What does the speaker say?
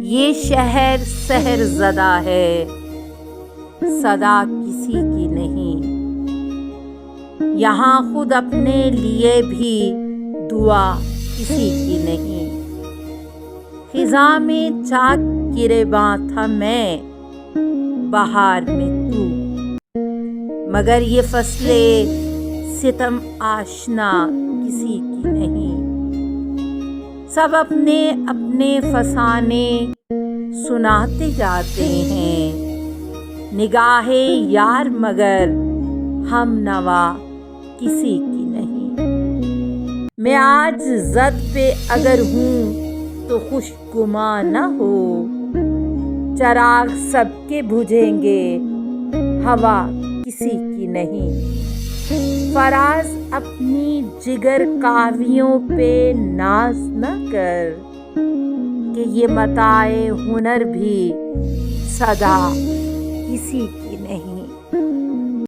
یہ شہر سحر زدہ ہے، صدا کسی کی نہیں، یہاں خود اپنے لیے بھی دعا کسی کی نہیں۔ خزاں میں چاک گریباں تھا میں، بہار میں تو، مگر یہ فصل ستم آشنا کسی کی نہیں۔ سب اپنے اپنے فسانے سناتے جاتے ہیں، نگاہ یار مگر ہم نوا کسی کی نہیں۔ میں آج زد پہ اگر ہوں تو خوش گمان نہ ہو، چراغ سب کے بجھیں گے، ہوا کسی کی نہیں۔ فراز اپنی جگر کاویوں پہ ناز نہ کر، کہ یہ متاع ہنر بھی صدا کسی کی نہیں۔